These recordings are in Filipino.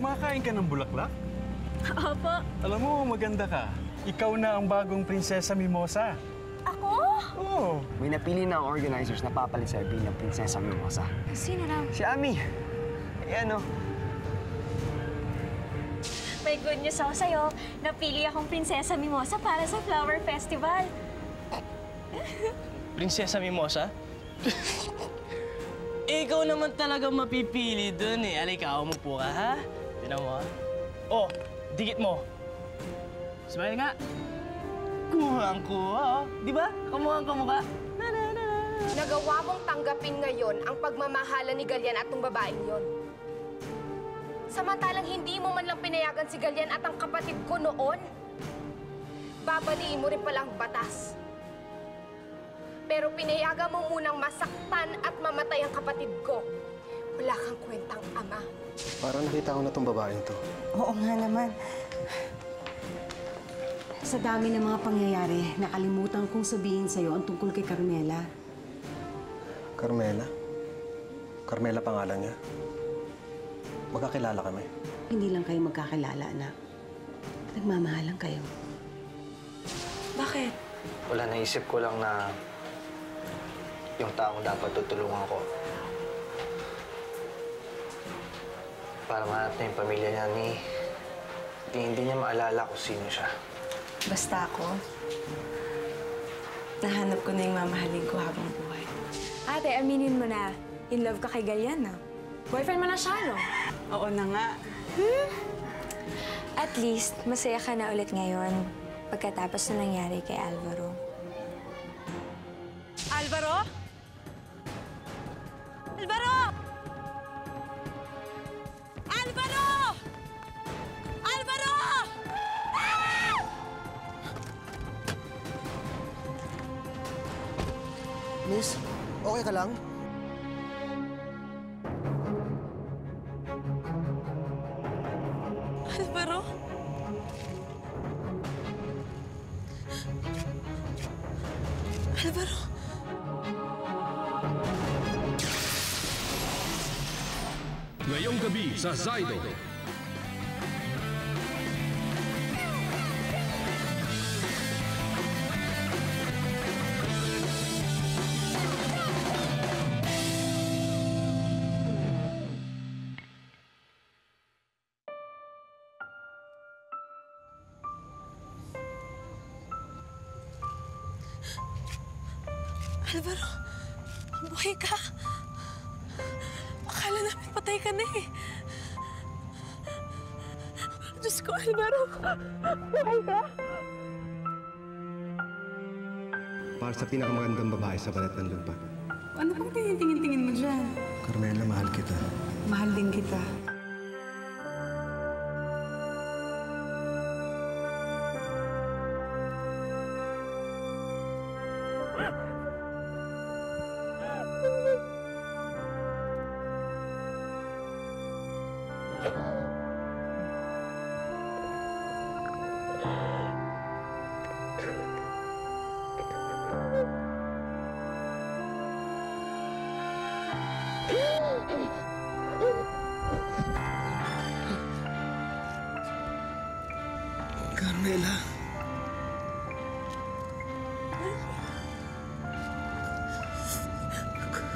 Kumakain ka ng bulaklak? Opo. Alam mo, maganda ka. Ikaw na ang bagong Prinsesa Mimosa. Ako? Oo. May napili na ang organizers na papalit sa'yo bilang Prinsesa Mimosa. Sino raw? Si Ami. May good news ako sa'yo. Napili akong Prinsesa Mimosa para sa Flower Festival. Prinsesa Mimosa? Ikaw naman talaga mapipili dun eh. Alika, umupo ka, ha? Tinan mo, ha? Oh, dikit mo. Smile nga. Kuhang-kuha, oh. Di ba? Kamukhang kamukha. Nagawa mong tanggapin ngayon ang pagmamahalan ni Galian at ng babaeng yon. Samantalang hindi mo man lang pinayagan si Galian at ang kapatid ko noon, babaliin mo rin palang batas. Pero pinayagan mo munang masaktan at mamatay ang kapatid ko. Wala kang kwentang ama. Parang nakita ko na tong babaeng to. Oo nga naman. Sa dami ng mga pangyayari, nakalimutan kong sabihin sa'yo ang tungkol kay Carmela. Carmela? Carmela pangalan niya? Magkakilala kami. Hindi lang kayo magkakilala, anak. Nagmamahalan kayo. Bakit? Wala, naisip ko lang na yung taong dapat tutulungan ko para mahanap na yung pamilya niya hindi niya maalala kung sino siya. Basta ako, nahanap ko na yung mamahalin ko habang buhay. Ate, aminin mo na, in love ka kay Galian, no? Boyfriend mo na siya, no? Oo na nga. At least, masaya ka na ulit ngayon pagkatapos na nangyari kay Alvaro. Alvaro? Alvaro! Alvaro! Alvaro! Miss, okay ka lang? Alvaro? Alvaro? Ngayong gabi sa Zydo. Alvaro, buhay ka. Akala namin patay ka na eh. Diyos ko, Alvaro. Buhay ka. Para sa pinakamagandang babae sa balat ng lupa. Ano bang tinitingin-tingin mo dyan? Carmela, mahal kita. Mahal din kita. Carmela.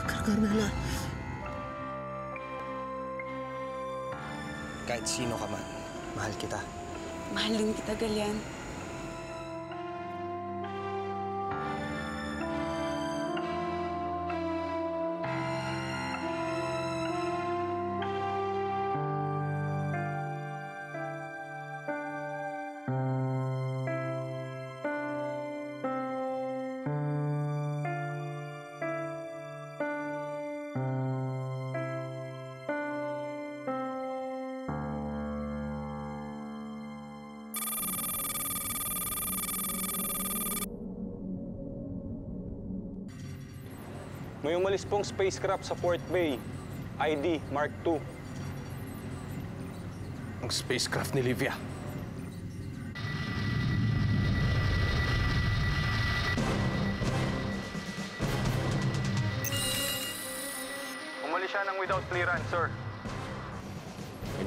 Carmela. Kahit sino ka man, mahal kita. Mahal din kita, Galian. May umalis pong spacecraft sa Port Bay. ID Mark II. Ang spacecraft ni Livia. Umalis siya ng without clearance, sir.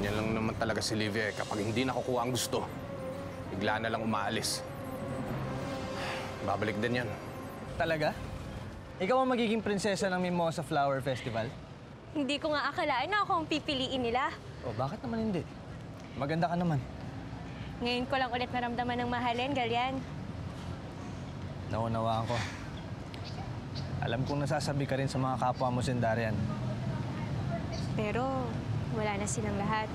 Ganyan lang naman talaga si Livia eh. Kapag hindi nakukuha ang gusto, bigla na lang umaalis. Babalik din yan. Talaga? Ikaw ang magiging prinsesa ng Mimosa Flower Festival? Hindi ko nga akalain na ako ang pipiliin nila. O, bakit naman hindi? Maganda ka naman. Ngayon ko lang ulit naramdaman ng mahalin, Galian. Naunawaan ko. Alam kong nasasabi ka rin sa mga kapwa mo Sendarian. Pero wala na silang lahat.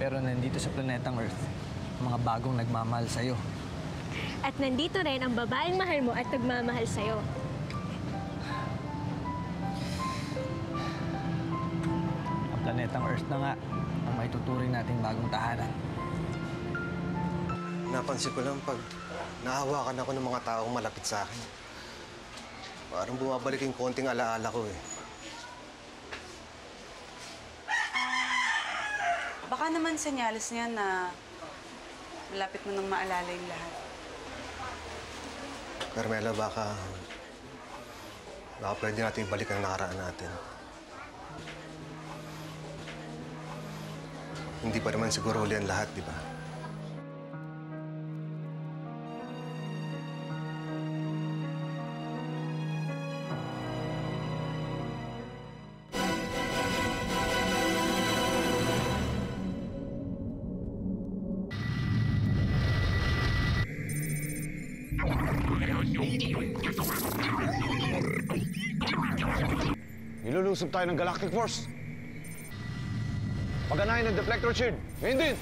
Pero nandito sa planetang Earth, mga bagong nagmamahal sa'yo. At nandito rin ang babaeng mahal mo at nagmamahal sa'yo. Ang planetang Earth na nga ang may tuturing nating bagong tahanan. Napansin ko lang pag nahawakan ako ng mga taong malapit sa akin. Parang bumabalik yung konting alaala ko eh. Baka naman senyales niya na malapit mo nang maalala yung lahat. Carmela, baka pwede natin ibalik ang nakaraan natin. Hindi pa naman siguro huli ang lahat, di ba? Nilulusob tayo ng Galactic Force. Paganahin ng deflector shield. Ngayon din!